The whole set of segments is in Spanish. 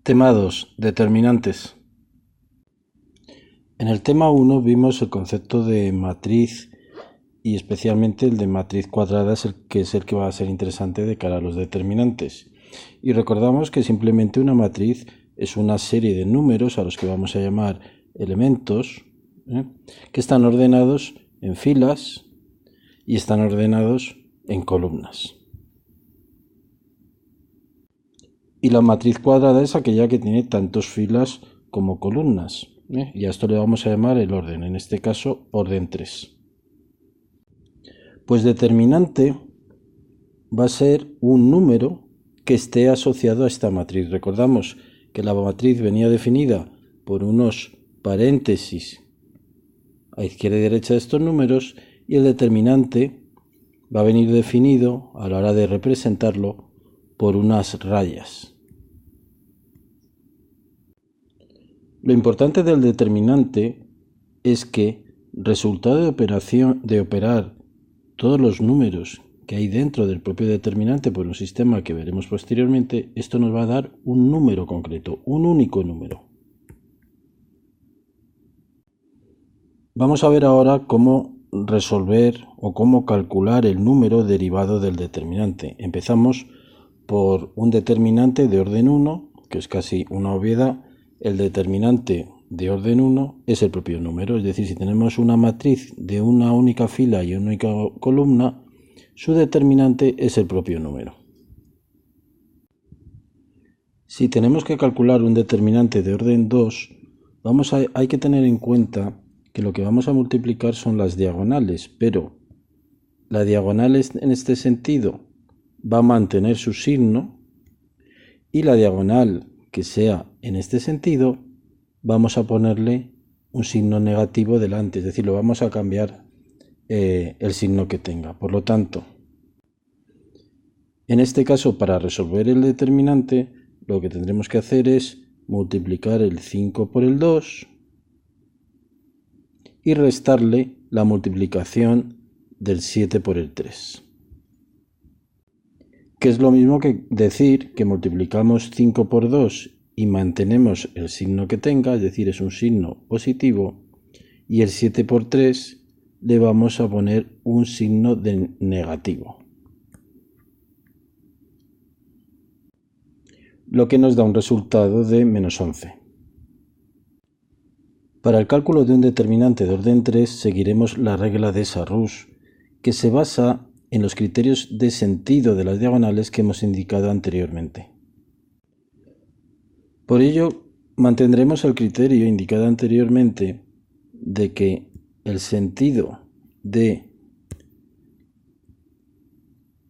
Tema 2. Determinantes. En el tema 1 vimos el concepto de matriz y especialmente el de matriz cuadrada es el que va a ser interesante de cara a los determinantes. Y recordamos que simplemente una matriz es una serie de números a los que vamos a llamar elementos, que están ordenados en filas y están ordenados en columnas. Y la matriz cuadrada es aquella que tiene tantas filas como columnas. Y a esto le vamos a llamar el orden, en este caso orden 3. Pues determinante va a ser un número que esté asociado a esta matriz. Recordamos que la matriz venía definida por unos paréntesis a izquierda y derecha de estos números y el determinante va a venir definido a la hora de representarlo por unas rayas. Lo importante del determinante es que resultado de operar todos los números que hay dentro del propio determinante por un sistema que veremos posteriormente, esto nos va a dar un número concreto, un único número. Vamos a ver ahora cómo resolver o cómo calcular el número derivado del determinante. Empezamos por un determinante de orden 1, que es casi una obviedad. El determinante de orden 1 es el propio número, es decir, si tenemos una matriz de una única fila y una única columna, su determinante es el propio número. Si tenemos que calcular un determinante de orden 2, hay que tener en cuenta que lo que vamos a multiplicar son las diagonales, pero la diagonal en este sentido va a mantener su signo y la diagonal que sea en este sentido, vamos a ponerle un signo negativo delante, es decir, lo vamos a cambiar el signo que tenga. Por lo tanto, en este caso, para resolver el determinante, lo que tendremos que hacer es multiplicar el 5 por el 2 y restarle la multiplicación del 7 por el 3. Que es lo mismo que decir que multiplicamos 5 por 2 y mantenemos el signo que tenga, es decir, es un signo positivo, y el 7 por 3 le vamos a poner un signo de negativo. Lo que nos da un resultado de menos 11. Para el cálculo de un determinante de orden 3 seguiremos la regla de Sarrus, que se basa en los criterios de sentido de las diagonales que hemos indicado anteriormente. Por ello, mantendremos el criterio indicado anteriormente de que el sentido de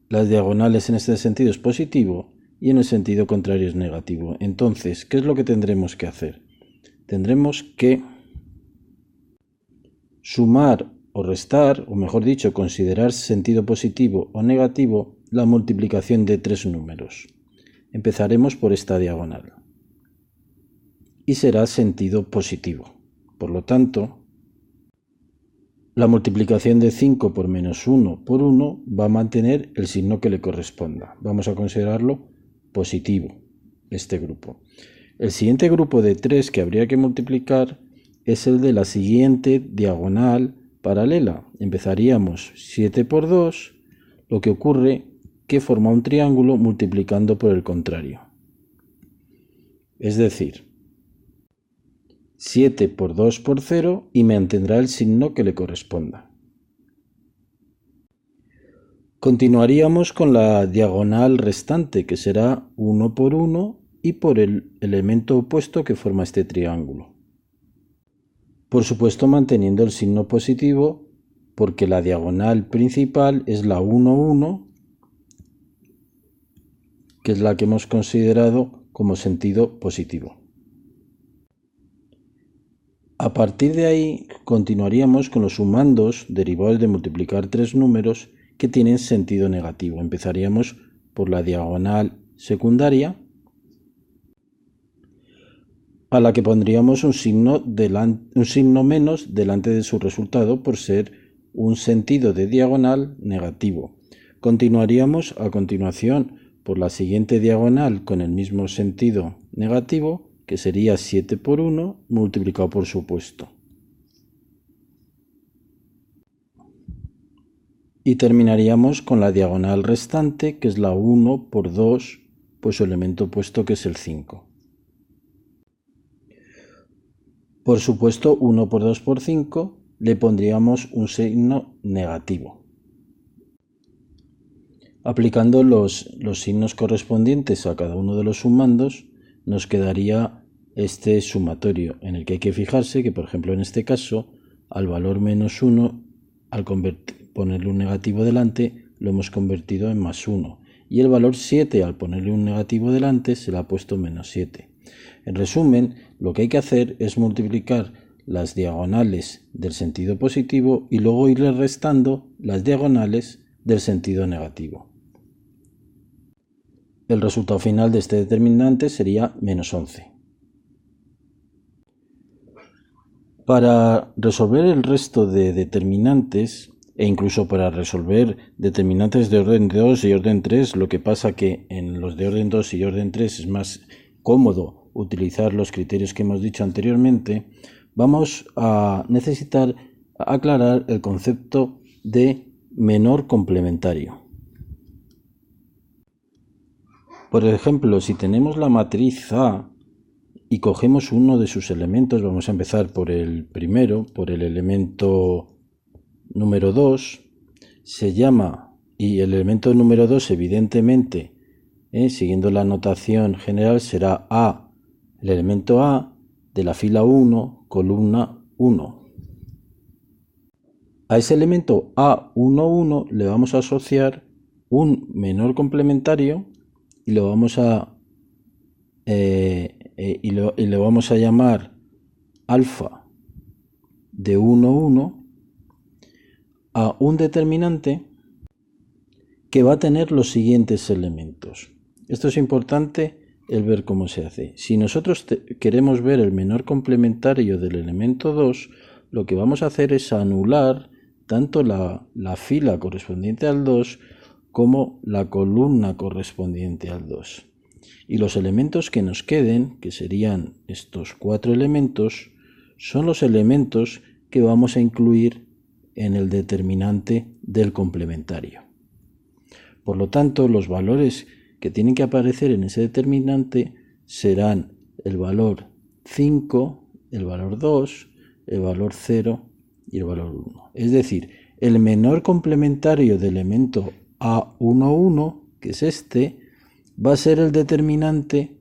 las diagonales en este sentido es positivo y en el sentido contrario es negativo. Entonces, ¿qué es lo que tendremos que hacer? Tendremos que sumar o restar, o mejor dicho, considerar sentido positivo o negativo la multiplicación de tres números. Empezaremos por esta diagonal y será sentido positivo. Por lo tanto, la multiplicación de 5 por menos 1 por 1 va a mantener el signo que le corresponda. Vamos a considerarlo positivo, este grupo. El siguiente grupo de 3 que habría que multiplicar es el de la siguiente diagonal paralela. Empezaríamos 7 por 2, lo que ocurre que forma un triángulo multiplicando por el contrario. Es decir, 7 por 2 por 0 y mantendrá el signo que le corresponda. Continuaríamos con la diagonal restante, que será 1 por 1 y por el elemento opuesto que forma este triángulo. Por supuesto, manteniendo el signo positivo, porque la diagonal principal es la 1, 1, que es la que hemos considerado como sentido positivo. A partir de ahí, continuaríamos con los sumandos derivados de multiplicar tres números que tienen sentido negativo. Empezaríamos por la diagonal secundaria, a la que pondríamos un signo menos delante de su resultado por ser un sentido de diagonal negativo. Continuaríamos a continuación por la siguiente diagonal con el mismo sentido negativo, que sería 7 por 1 multiplicado por su opuesto. Y terminaríamos con la diagonal restante, que es la 1 por 2, pues su elemento opuesto, que es el 5. Por supuesto, 1 por 2 por 5 le pondríamos un signo negativo. Aplicando los signos correspondientes a cada uno de los sumandos, nos quedaría este sumatorio, en el que hay que fijarse que, por ejemplo, en este caso, al valor menos 1, al ponerle un negativo delante, lo hemos convertido en más 1. Y el valor 7, al ponerle un negativo delante, se le ha puesto menos 7. En resumen, lo que hay que hacer es multiplicar las diagonales del sentido positivo y luego irle restando las diagonales del sentido negativo. El resultado final de este determinante sería menos 11. Para resolver el resto de determinantes, e incluso para resolver determinantes de orden 2 y orden 3, lo que pasa que en los de orden 2 y orden 3 es más cómodo utilizar los criterios que hemos dicho anteriormente, vamos a necesitar aclarar el concepto de menor complementario. Por ejemplo, si tenemos la matriz A y cogemos uno de sus elementos, vamos a empezar por el primero, por el elemento número 2, se llama, y el elemento número 2 evidentemente, siguiendo la notación general, será A, el elemento A de la fila 1, columna 1. A ese elemento A11 le vamos a asociar un menor complementario y lo vamos a y le vamos a llamar alfa de 1,1 a un determinante que va a tener los siguientes elementos. Esto es importante el ver cómo se hace. Si nosotros queremos ver el menor complementario del elemento 2, lo que vamos a hacer es anular tanto la fila correspondiente al 2 como la columna correspondiente al 2. Y los elementos que nos queden, que serían estos 4 elementos, son los elementos que vamos a incluir en el determinante del complementario. Por lo tanto, los valores que tienen que aparecer en ese determinante serán el valor 5, el valor 2, el valor 0 y el valor 1. Es decir, el menor complementario del elemento A11, que es este, va a ser el determinante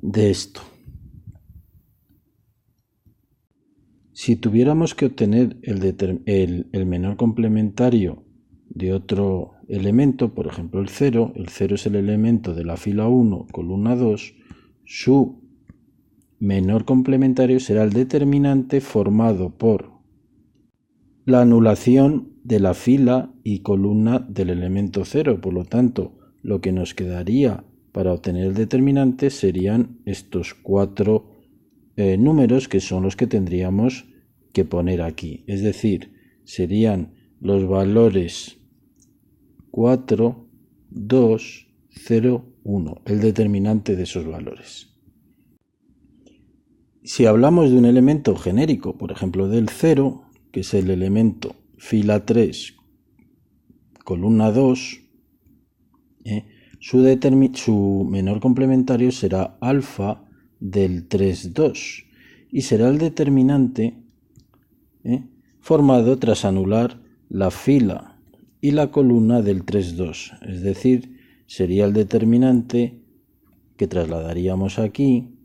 de esto. Si tuviéramos que obtener el menor complementario de otro elemento, por ejemplo el 0 es el elemento de la fila 1, columna 2, su menor complementario será el determinante formado por la anulación de la fila y columna del elemento 0. Por lo tanto, lo que nos quedaría para obtener el determinante serían estos 4 números, que son los que tendríamos que poner aquí. Es decir, serían los valores 4, 2, 0, 1, el determinante de esos valores. Si hablamos de un elemento genérico, por ejemplo del 0, que es el elemento fila 3, columna 2, su menor complementario será alfa del 3, 2 y será el determinante formado tras anular la fila y la columna del 3, 2, es decir, sería el determinante que trasladaríamos aquí,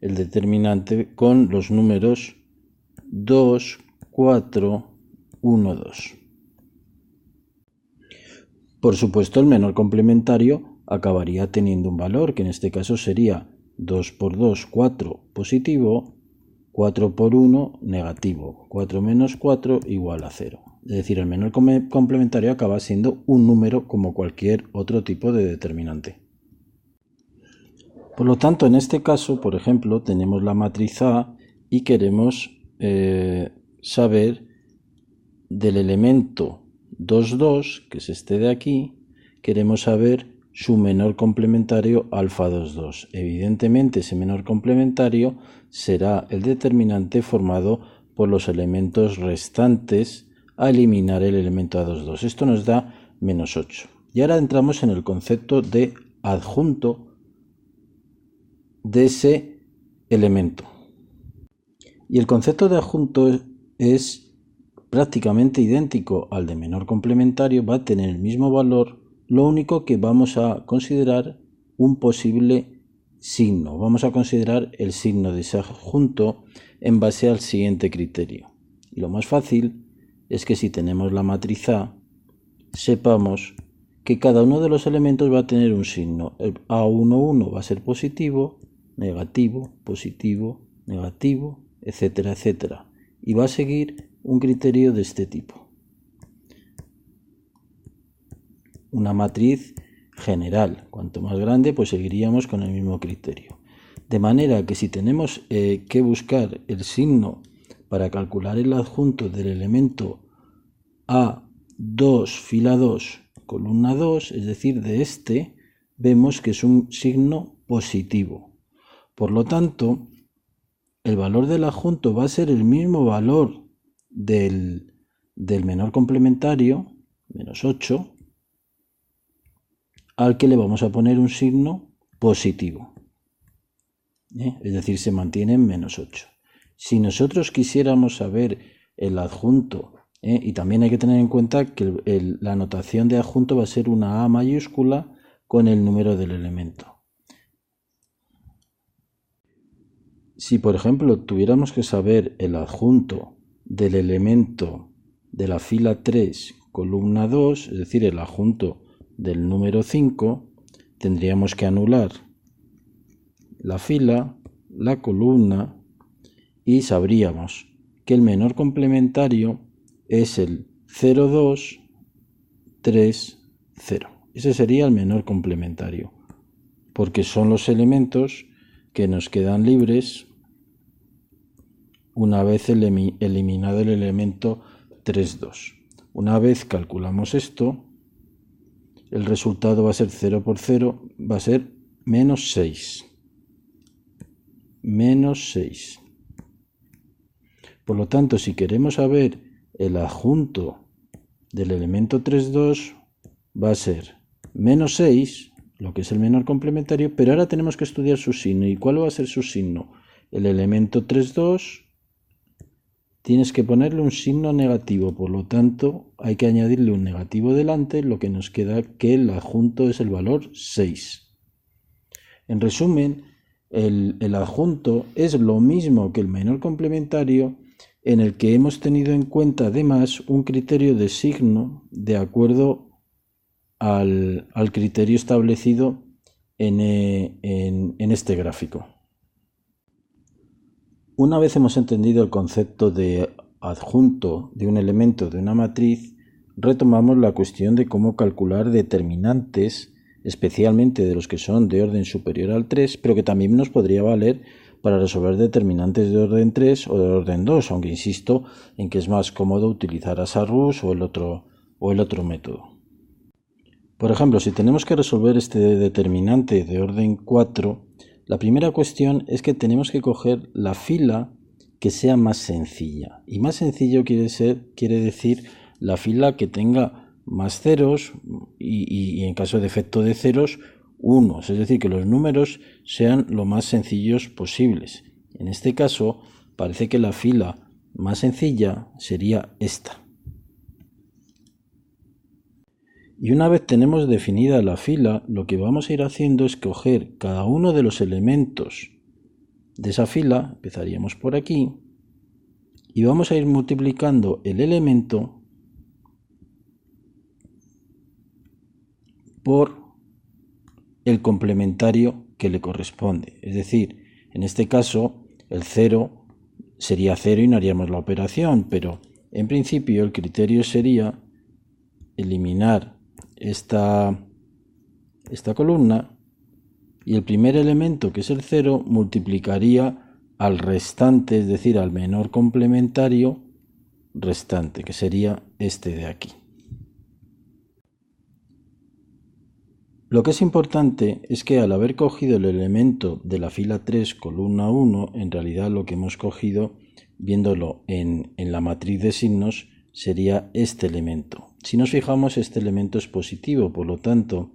el determinante con los números 2, 4, 1, 2. Por supuesto, el menor complementario acabaría teniendo un valor, que en este caso sería 2 por 2, 4 positivo, 4 por 1 negativo, 4 menos 4 igual a 0. Es decir, el menor complementario acaba siendo un número como cualquier otro tipo de determinante. Por lo tanto, en este caso, por ejemplo, tenemos la matriz A y queremos saber del elemento 2, 2, que es este de aquí, queremos saber su menor complementario alfa 22. Evidentemente ese menor complementario será el determinante formado por los elementos restantes a eliminar el elemento A22. Esto nos da menos 8. Y ahora entramos en el concepto de adjunto de ese elemento. Y el concepto de adjunto es prácticamente idéntico al de menor complementario, va a tener el mismo valor, lo único que vamos a considerar un posible signo. Vamos a considerar el signo de ese adjunto en base al siguiente criterio. Y lo más fácil es que si tenemos la matriz A, sepamos que cada uno de los elementos va a tener un signo. El A11 va a ser positivo, negativo, positivo, negativo, etcétera, etcétera. Y va a seguir un criterio de este tipo. Una matriz general. Cuanto más grande, pues seguiríamos con el mismo criterio. De manera que si tenemos que buscar el signo para calcular el adjunto del elemento A2, fila 2, columna 2, es decir, de este, vemos que es un signo positivo. Por lo tanto, el valor del adjunto va a ser el mismo valor del menor complementario, menos 8, al que le vamos a poner un signo positivo. Es decir, se mantiene en menos 8. Si nosotros quisiéramos saber el adjunto, y también hay que tener en cuenta que la notación de adjunto va a ser una A mayúscula con el número del elemento. Si, por ejemplo, tuviéramos que saber el adjunto del elemento de la fila 3, columna 2, es decir, el adjunto del número 5, tendríamos que anular la fila, la columna, y sabríamos que el menor complementario es el 0, 2, 3, 0. Ese sería el menor complementario, porque son los elementos que nos quedan libres una vez eliminado el elemento 3, 2. Una vez calculamos esto, el resultado va a ser 0 por 0, va a ser menos 6. Menos 6. Por lo tanto, si queremos saber el adjunto del elemento 3, 2, va a ser menos 6, lo que es el menor complementario, pero ahora tenemos que estudiar su signo. ¿Y cuál va a ser su signo? El elemento 3, 2, tienes que ponerle un signo negativo, por lo tanto hay que añadirle un negativo delante, lo que nos queda que el adjunto es el valor 6. En resumen, el adjunto es lo mismo que el menor complementario, en el que hemos tenido en cuenta además un criterio de signo de acuerdo al criterio establecido en este gráfico. Una vez hemos entendido el concepto de adjunto de un elemento de una matriz, retomamos la cuestión de cómo calcular determinantes, especialmente de los que son de orden superior al 3, pero que también nos podría valer para resolver determinantes de orden 3 o de orden 2, aunque insisto en que es más cómodo utilizar ASARUS o el otro método. Por ejemplo, si tenemos que resolver este determinante de orden 4, la primera cuestión es que tenemos que coger la fila que sea más sencilla. Y más sencillo quiere decir la fila que tenga más ceros y en caso de efecto de ceros, unos. Es decir, que los números sean lo más sencillos posibles. En este caso, parece que la fila más sencilla sería esta. Y una vez tenemos definida la fila, lo que vamos a ir haciendo es coger cada uno de los elementos de esa fila, empezaríamos por aquí, y vamos a ir multiplicando el elemento por el complementario que le corresponde. Es decir, en este caso, el 0 sería 0 y no haríamos la operación, pero en principio el criterio sería eliminar esta columna y el primer elemento, que es el 0, multiplicaría al restante, es decir, al menor complementario restante, que sería este de aquí. Lo que es importante es que al haber cogido el elemento de la fila 3, columna 1, en realidad lo que hemos cogido, viéndolo en la matriz de signos, sería este elemento. Si nos fijamos, este elemento es positivo, por lo tanto,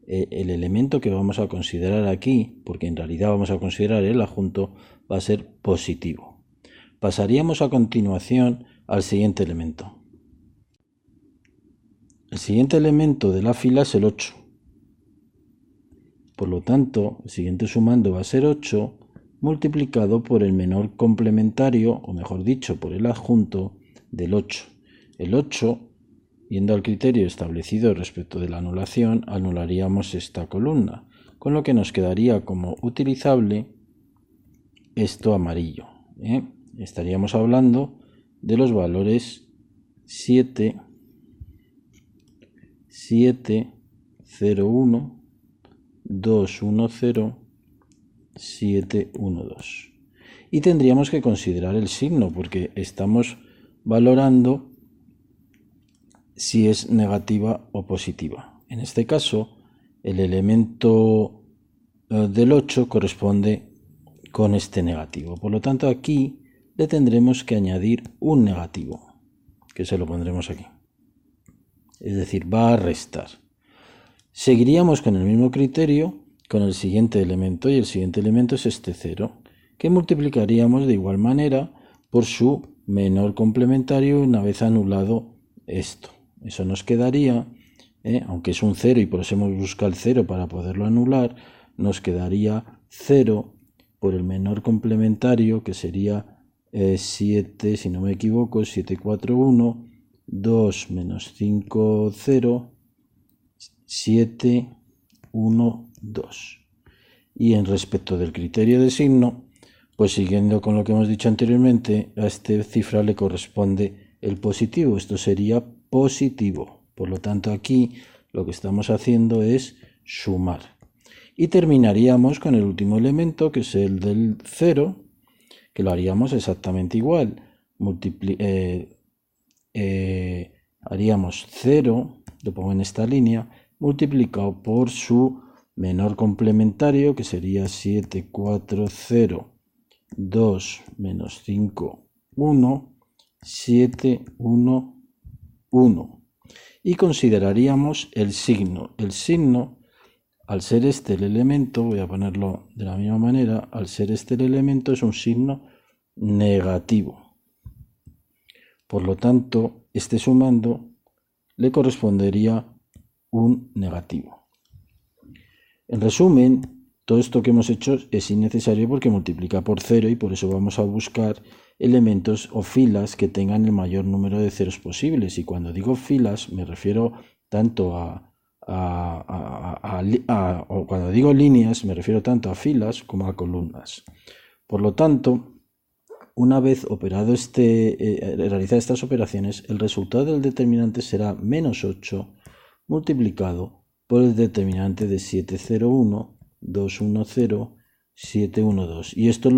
el elemento que vamos a considerar aquí, porque en realidad vamos a considerar el adjunto, va a ser positivo. Pasaríamos a continuación al siguiente elemento. El siguiente elemento de la fila es el 8. Por lo tanto, el siguiente sumando va a ser 8 multiplicado por el menor complementario, o mejor dicho, por el adjunto del 8. El 8, yendo al criterio establecido respecto de la anulación, anularíamos esta columna, con lo que nos quedaría como utilizable esto amarillo. Estaríamos hablando de los valores 7, 7, 0, 1, 2, 1, 0, 7, 1, 2. Y tendríamos que considerar el signo, porque estamos valorando si es negativa o positiva. En este caso, el elemento del 8 corresponde con este negativo. Por lo tanto, aquí le tendremos que añadir un negativo, que se lo pondremos aquí. Es decir, va a restar. Seguiríamos con el mismo criterio con el siguiente elemento, y el siguiente elemento es este 0, que multiplicaríamos de igual manera por su menor complementario una vez anulado esto. Eso nos quedaría, aunque es un 0 y por eso hemos buscado el 0 para poderlo anular, nos quedaría 0 por el menor complementario, que sería 7, si no me equivoco, 7, 4, 1, 2 menos 5, 0, 7, 1, 2. Y en respecto del criterio de signo, pues siguiendo con lo que hemos dicho anteriormente, a esta cifra le corresponde el positivo. Esto sería positivo. Por lo tanto, aquí lo que estamos haciendo es sumar. Y terminaríamos con el último elemento, que es el del 0, que lo haríamos exactamente igual. Haríamos 0, lo pongo en esta línea, multiplicado por su menor complementario, que sería 7, 4, 0, 2 menos 5, 1, 7, 1, 1. Y consideraríamos el signo. El signo, al ser este el elemento, voy a ponerlo de la misma manera, al ser este el elemento es un signo negativo. Por lo tanto, este sumando le correspondería un negativo. En resumen, todo esto que hemos hecho es innecesario porque multiplica por 0 y por eso vamos a buscar elementos o filas que tengan el mayor número de ceros posibles. Y cuando digo filas me refiero tanto o cuando digo líneas me refiero tanto a filas como a columnas. Por lo tanto, una vez operado realizar estas operaciones, el resultado del determinante será menos 8 multiplicado por el determinante de 701, 210, 712. Y esto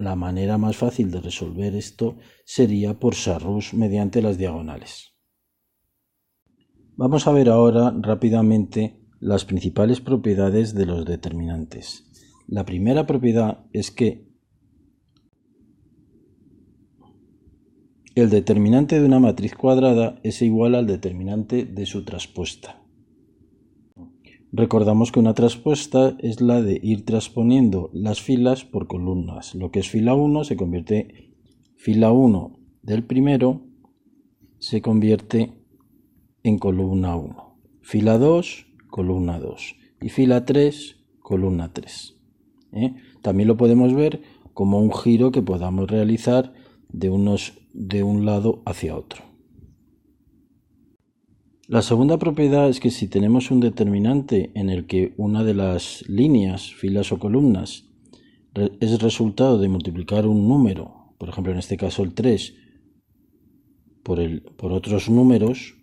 la manera más fácil de resolver esto sería por Sarrus mediante las diagonales. Vamos a ver ahora rápidamente las principales propiedades de los determinantes. La primera propiedad es que el determinante de una matriz cuadrada es igual al determinante de su traspuesta. Recordamos que una traspuesta es la de ir transponiendo las filas por columnas. Lo que es fila 1 se convierte, fila 1 del primero se convierte en columna 1. Fila 2, columna 2. Y fila 3, columna 3. También lo podemos ver como un giro que podamos realizar de un lado hacia otro. La segunda propiedad es que si tenemos un determinante en el que una de las líneas, filas o columnas es resultado de multiplicar un número, por ejemplo en este caso el 3, por otros números,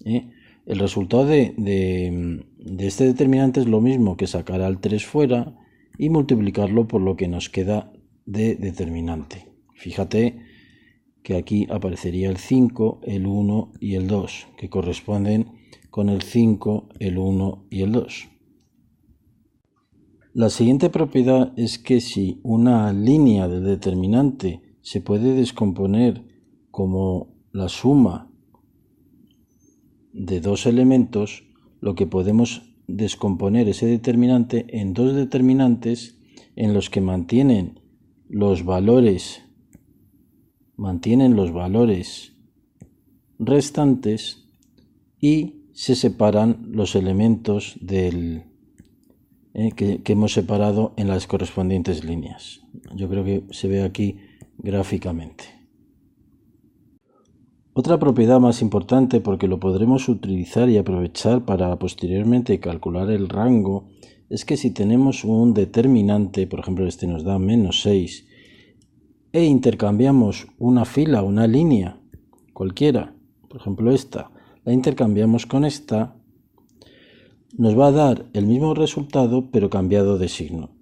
el resultado de este determinante es lo mismo que sacar al 3 fuera y multiplicarlo por lo que nos queda de determinante. Fíjate que aquí aparecería el 5, el 1 y el 2, que corresponden con el 5, el 1 y el 2. La siguiente propiedad es que si una línea del determinante se puede descomponer como la suma de dos elementos, lo que podemos descomponer ese determinante en dos determinantes en los que mantienen los valores restantes y se separan los elementos que hemos separado en las correspondientes líneas. Yo creo que se ve aquí gráficamente. Otra propiedad más importante, porque lo podremos utilizar y aprovechar para posteriormente calcular el rango, es que si tenemos un determinante, por ejemplo este nos da -6, e intercambiamos una fila, una línea, cualquiera, por ejemplo esta, la intercambiamos con esta, nos va a dar el mismo resultado pero cambiado de signo.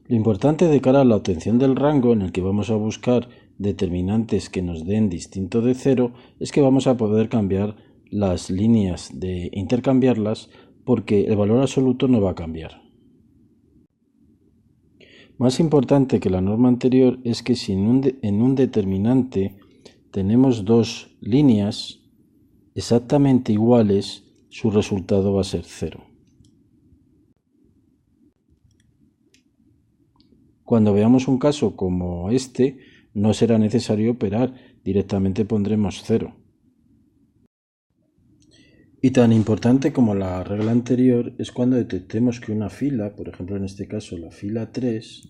Lo importante de cara a la obtención del rango, en el que vamos a buscar determinantes que nos den distinto de 0, es que vamos a poder cambiar las líneas de intercambiarlas porque el valor absoluto no va a cambiar. Más importante que la norma anterior es que si en un determinante tenemos dos líneas exactamente iguales, su resultado va a ser 0. Cuando veamos un caso como este, no será necesario operar, directamente pondremos 0. Y tan importante como la regla anterior es cuando detectemos que una fila, por ejemplo en este caso la fila 3,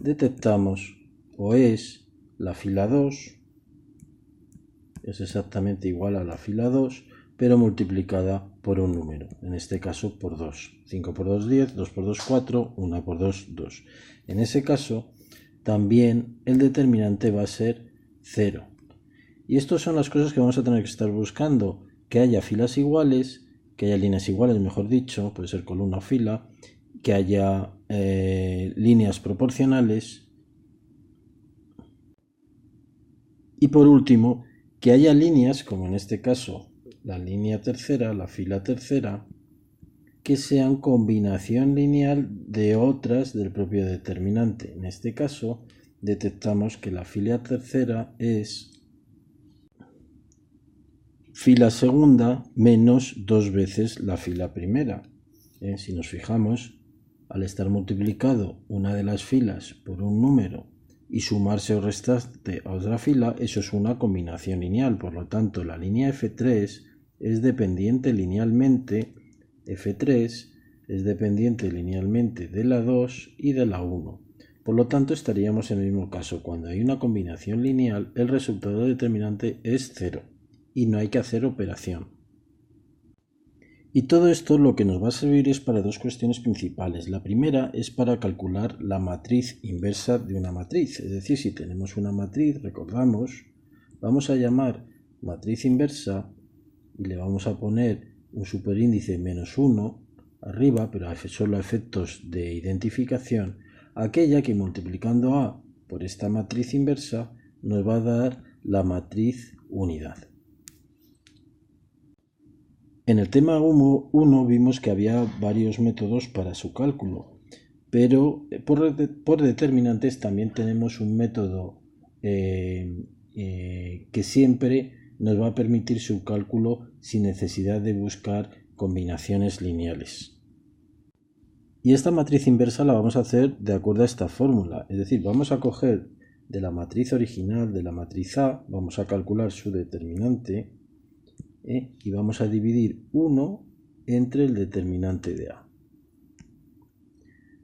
detectamos o es la fila 2, es exactamente igual a la fila 2, pero multiplicada por un número, en este caso por 2. 5 por 2, 10, 2 por 2, 4, 1 por 2, 2. En ese caso, también el determinante va a ser 0. Y estas son las cosas que vamos a tener que estar buscando, que haya filas iguales, que haya líneas iguales, mejor dicho, puede ser columna o fila, que haya líneas proporcionales y por último, que haya líneas, como en este caso la línea tercera, la fila tercera, que sean combinación lineal de otras del propio determinante. En este caso, detectamos que la fila tercera es fila segunda menos 2 veces la fila primera. Si nos fijamos, al estar multiplicado una de las filas por un número y sumarse o restarse a otra fila, eso es una combinación lineal. Por lo tanto, la línea F3 es dependiente linealmente, F3 es dependiente linealmente de la 2 y de la 1. Por lo tanto, estaríamos en el mismo caso. Cuando hay una combinación lineal, el resultado determinante es 0 y no hay que hacer operación. Y todo esto lo que nos va a servir es para dos cuestiones principales. La primera es para calcular la matriz inversa de una matriz. Es decir, si tenemos una matriz, recordamos, vamos a llamar matriz inversa y le vamos a poner un superíndice -1 arriba, pero solo a efectos de identificación, aquella que multiplicando A por esta matriz inversa nos va a dar la matriz unidad. En el tema 1 vimos que había varios métodos para su cálculo, pero por determinantes también tenemos un método que siempre nos va a permitir su cálculo sin necesidad de buscar combinaciones lineales. Y esta matriz inversa la vamos a hacer de acuerdo a esta fórmula, es decir, vamos a coger de la matriz original, de la matriz A, vamos a calcular su determinante, y vamos a dividir 1 entre el determinante de A.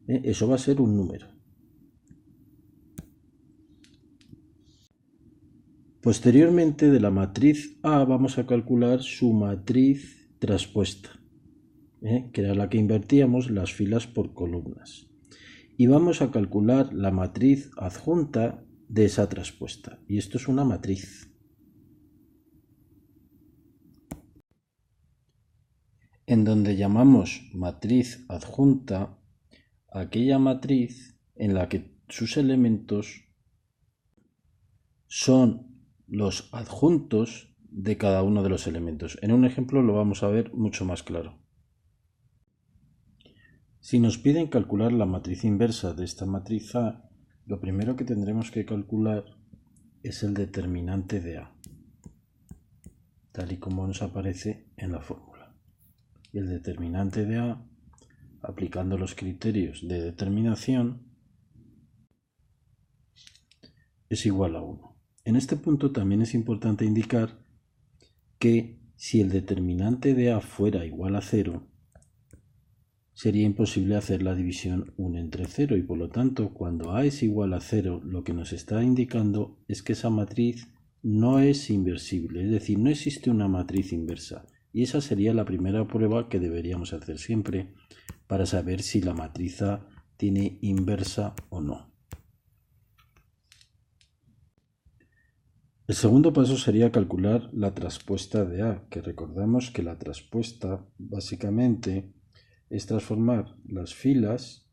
Eso va a ser un número. Posteriormente, de la matriz A vamos a calcular su matriz traspuesta, que era la que invertíamos las filas por columnas. Y vamos a calcular la matriz adjunta de esa traspuesta. Y esto es una matriz. En donde llamamos matriz adjunta aquella matriz en la que sus elementos son los adjuntos de cada uno de los elementos. En un ejemplo lo vamos a ver mucho más claro. Si nos piden calcular la matriz inversa de esta matriz A, lo primero que tendremos que calcular es el determinante de A, tal y como nos aparece en la fórmula. Y el determinante de A, aplicando los criterios de determinación, es igual a 1. En este punto también es importante indicar que si el determinante de A fuera igual a 0, sería imposible hacer la división 1 entre 0 y por lo tanto cuando A es igual a 0 lo que nos está indicando es que esa matriz no es inversible, es decir, no existe una matriz inversa y esa sería la primera prueba que deberíamos hacer siempre para saber si la matriz A tiene inversa o no. El segundo paso sería calcular la traspuesta de A, que recordamos que la traspuesta básicamente es transformar las filas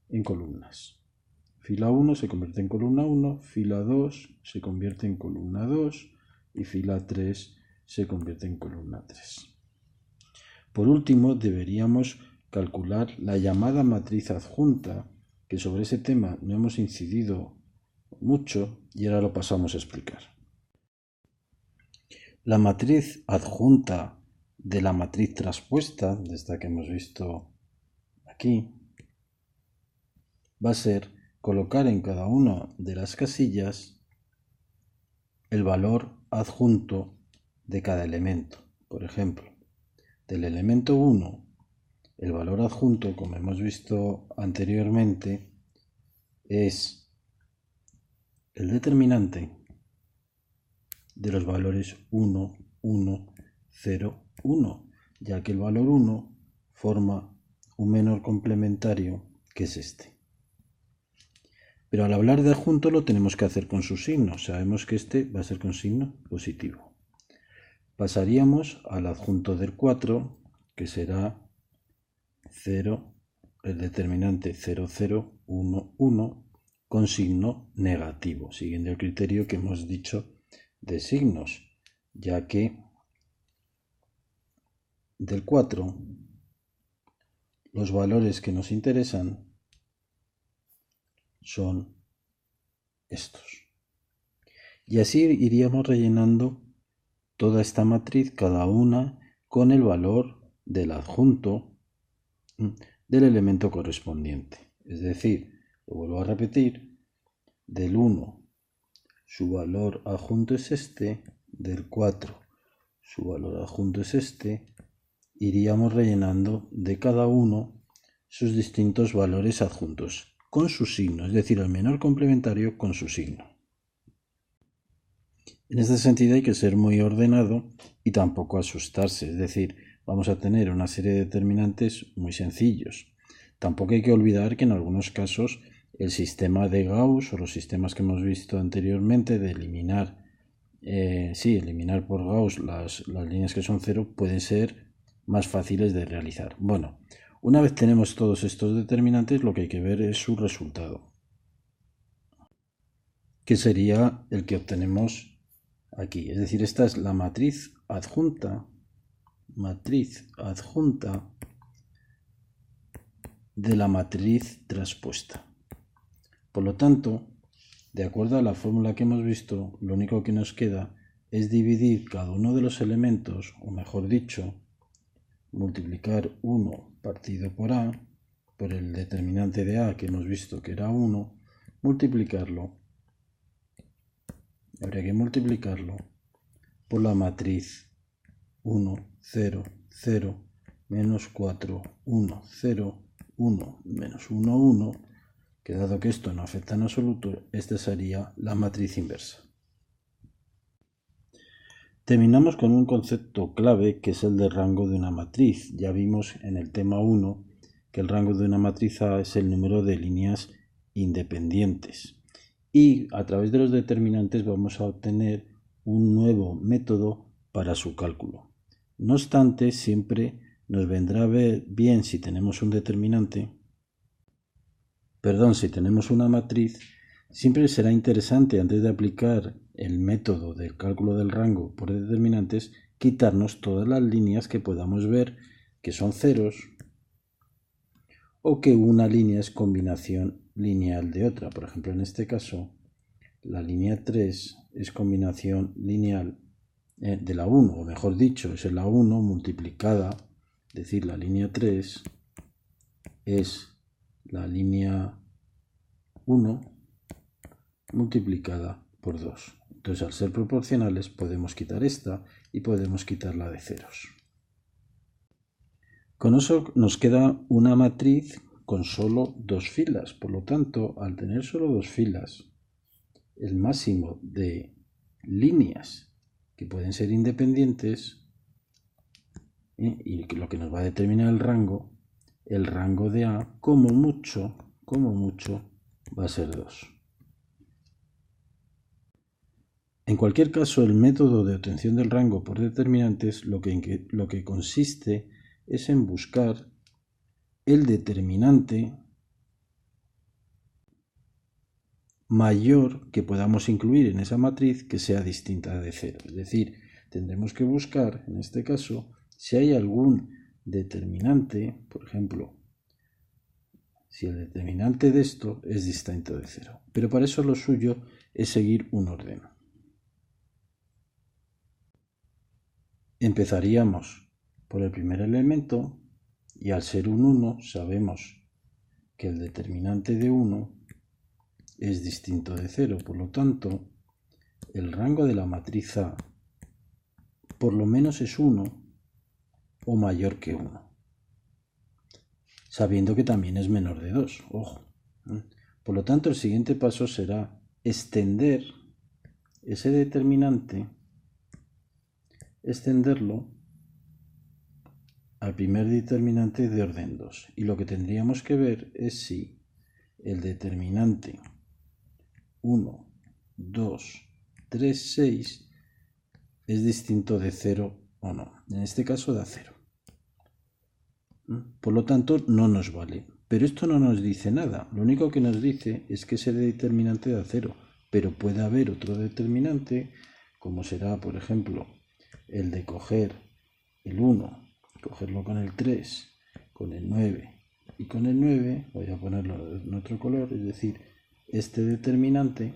en columnas. Fila 1 se convierte en columna 1, fila 2 se convierte en columna 2 y fila 3 se convierte en columna 3. Por último, deberíamos calcular la llamada matriz adjunta, que sobre ese tema no hemos incidido mucho y ahora lo pasamos a explicar. La matriz adjunta de la matriz traspuesta, de esta que hemos visto aquí, va a ser colocar en cada una de las casillas el valor adjunto de cada elemento. Por ejemplo, del elemento 1, el valor adjunto, como hemos visto anteriormente, es el determinante de los valores 1, 1, 0, 1, ya que el valor 1 forma un menor complementario que es este. Pero al hablar de adjunto lo tenemos que hacer con su signo. Sabemos que este va a ser con signo positivo. Pasaríamos al adjunto del 4, que será 0, el determinante 0, 0, 1, 1, con signo negativo, siguiendo el criterio que hemos dicho de signos, ya que del 4 los valores que nos interesan son estos. Y así iríamos rellenando toda esta matriz, cada una con el valor del adjunto del elemento correspondiente. Es decir, lo vuelvo a repetir, del 1 su valor adjunto es este, del 4 su valor adjunto es este, iríamos rellenando de cada uno sus distintos valores adjuntos con su signo, es decir, el menor complementario con su signo. En este sentido hay que ser muy ordenado y tampoco asustarse, es decir, vamos a tener una serie de determinantes muy sencillos. Tampoco hay que olvidar que en algunos casos el sistema de Gauss o los sistemas que hemos visto anteriormente de eliminar por Gauss las líneas que son cero pueden ser más fáciles de realizar. Bueno, una vez tenemos todos estos determinantes, lo que hay que ver es su resultado, que sería el que obtenemos aquí. Es decir, esta es la matriz adjunta de la matriz traspuesta. Por lo tanto, de acuerdo a la fórmula que hemos visto, lo único que nos queda es dividir cada uno de los elementos, o mejor dicho, multiplicar 1 partido por A, por el determinante de A que hemos visto que era 1, multiplicarlo. Habría que multiplicarlo por la matriz 1, 0, 0, menos 4, 1, 0, 1, menos 1, 1, que dado que esto no afecta en absoluto, esta sería la matriz inversa. Terminamos con un concepto clave que es el de rango de una matriz. Ya vimos en el tema 1 que el rango de una matriz A es el número de líneas independientes. Y a través de los determinantes vamos a obtener un nuevo método para su cálculo. No obstante, siempre nos vendrá bien si tenemos un determinante, si tenemos una matriz, siempre será interesante antes de aplicar el método de cálculo del rango por determinantes, quitarnos todas las líneas que podamos ver que son ceros o que una línea es combinación lineal de otra. Por ejemplo, en este caso, la línea 3 es combinación lineal de la 1, o mejor dicho, es la 1 multiplicada, es decir, la línea 3 es la línea 1 multiplicada por 2. Entonces, al ser proporcionales, podemos quitar esta y podemos quitar la de ceros. Con eso nos queda una matriz con solo dos filas. Por lo tanto, al tener solo dos filas, el máximo de líneas que pueden ser independientes y lo que nos va a determinar el rango de A, como mucho, va a ser 2. En cualquier caso, el método de obtención del rango por determinantes lo que consiste es en buscar el determinante mayor que podamos incluir en esa matriz que sea distinta de 0. Es decir, tendremos que buscar, en este caso, si hay algún determinante, por ejemplo, si el determinante de esto es distinto de 0. Pero para eso lo suyo es seguir un orden. Empezaríamos por el primer elemento y al ser un 1 sabemos que el determinante de 1 es distinto de 0. Por lo tanto, el rango de la matriz A por lo menos es 1 o mayor que 1. Sabiendo que también es menor de 2. Ojo. Por lo tanto, el siguiente paso será extender ese determinante, extenderlo al primer determinante de orden 2. Y lo que tendríamos que ver es si el determinante 1, 2, 3, 6 es distinto de 0 o no. En este caso da 0. Por lo tanto, no nos vale. Pero esto no nos dice nada. Lo único que nos dice es que ese determinante da 0. Pero puede haber otro determinante, como será, por ejemplo, el de coger el 1, cogerlo con el 3, con el 9 y con el 9, voy a ponerlo en otro color, es decir, este determinante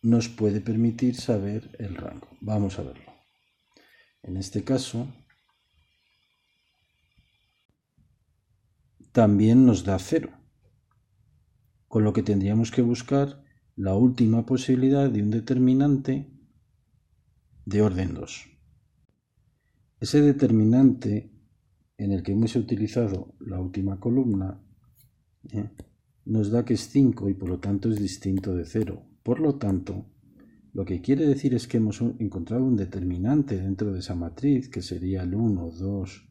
nos puede permitir saber el rango. Vamos a verlo. En este caso, también nos da 0, con lo que tendríamos que buscar la última posibilidad de un determinante de orden 2. Ese determinante en el que hemos utilizado la última columna nos da que es 5 y por lo tanto es distinto de 0. Por lo tanto, lo que quiere decir es que hemos encontrado un determinante dentro de esa matriz, que sería el 1, 2,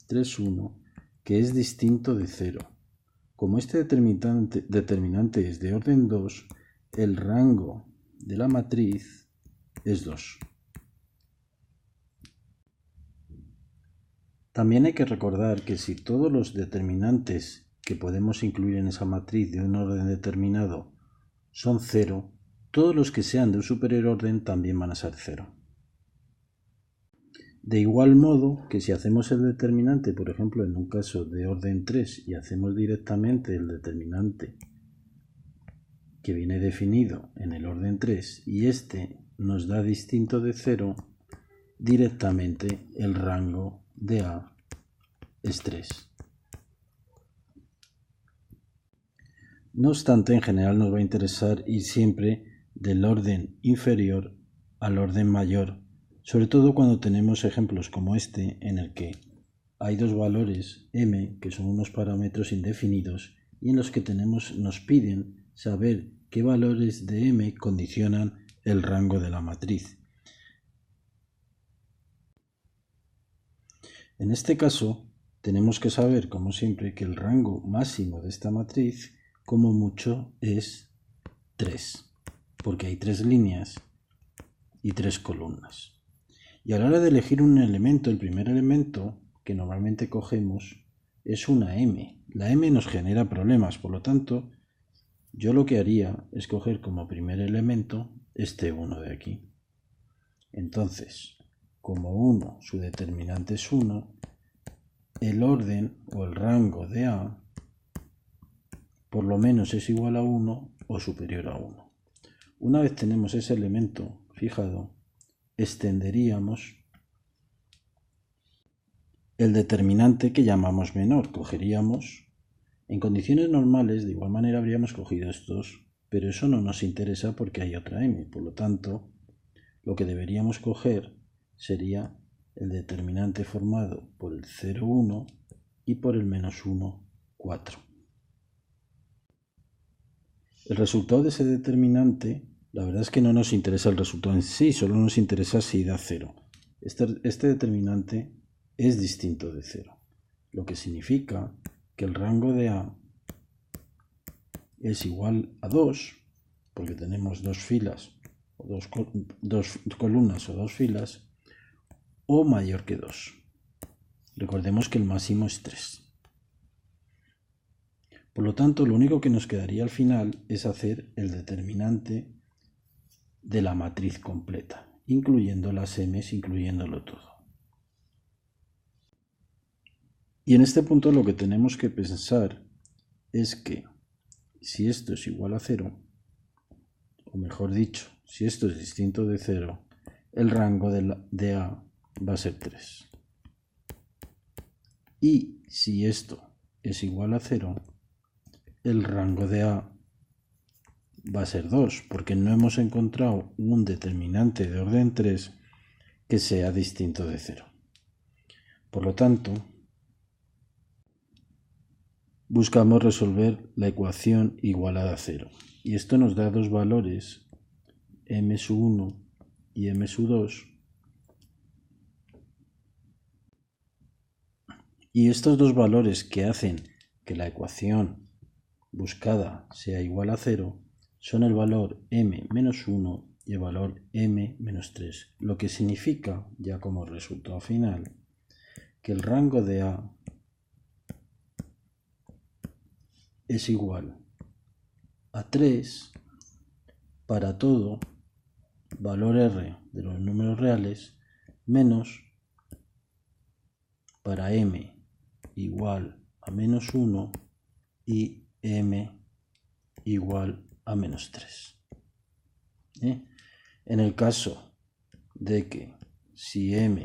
3, 1, que es distinto de 0. Como este determinante es de orden 2, el rango de la matriz es 2. También hay que recordar que si todos los determinantes que podemos incluir en esa matriz de un orden determinado son 0, todos los que sean de un superior orden también van a ser 0. De igual modo que si hacemos el determinante, por ejemplo, en un caso de orden 3 y hacemos directamente el determinante que viene definido en el orden 3 y este nos da distinto de 0, directamente el rango de A es 3. No obstante, en general nos va a interesar ir siempre del orden inferior al orden mayor, sobre todo cuando tenemos ejemplos como este en el que hay dos valores m que son unos parámetros indefinidos y en los que nos piden saber qué valores de m condicionan el rango de la matriz. En este caso, tenemos que saber, como siempre, que el rango máximo de esta matriz, como mucho, es 3, porque hay 3 líneas y 3 columnas. Y a la hora de elegir un elemento, el primer elemento que normalmente cogemos es una m. La m nos genera problemas, por lo tanto, yo lo que haría es coger como primer elemento este 1 de aquí. Entonces, como 1, su determinante es 1, el orden o el rango de A por lo menos es igual a 1 o superior a 1. Una vez tenemos ese elemento fijado, extenderíamos el determinante que llamamos menor. Cogeríamos, en condiciones normales, de igual manera habríamos cogido estos, pero eso no nos interesa porque hay otra m. Por lo tanto, lo que deberíamos coger sería el determinante formado por el 0, 1 y por el menos 1, 4. El resultado de ese determinante, la verdad es que no nos interesa el resultado en sí, solo nos interesa si da 0. Este determinante es distinto de 0, lo que significa que el rango de A es igual a 2, porque tenemos dos filas, o dos columnas o dos filas, o mayor que 2. Recordemos que el máximo es 3. Por lo tanto, lo único que nos quedaría al final es hacer el determinante de la matriz completa, incluyendo las m's, incluyéndolo todo. Y en este punto lo que tenemos que pensar es que si esto es igual a 0, o mejor dicho, si esto es distinto de 0, el rango de A va a ser 3. Y si esto es igual a 0, el rango de A va a ser 2, porque no hemos encontrado un determinante de orden 3 que sea distinto de 0. Por lo tanto, buscamos resolver la ecuación igualada a 0. Y esto nos da dos valores, m1 y m2. Y estos dos valores que hacen que la ecuación buscada sea igual a 0 son el valor m-1 y el valor m-3, lo que significa, ya como resultado final, que el rango de A es igual a 3 para todo valor r de los números reales menos para m igual a menos 1 y m igual a menos 3. En el caso de que si m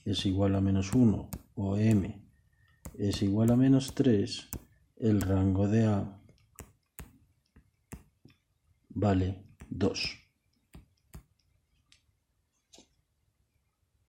es igual a menos 1 o m es igual a menos 3, el rango de A vale 2.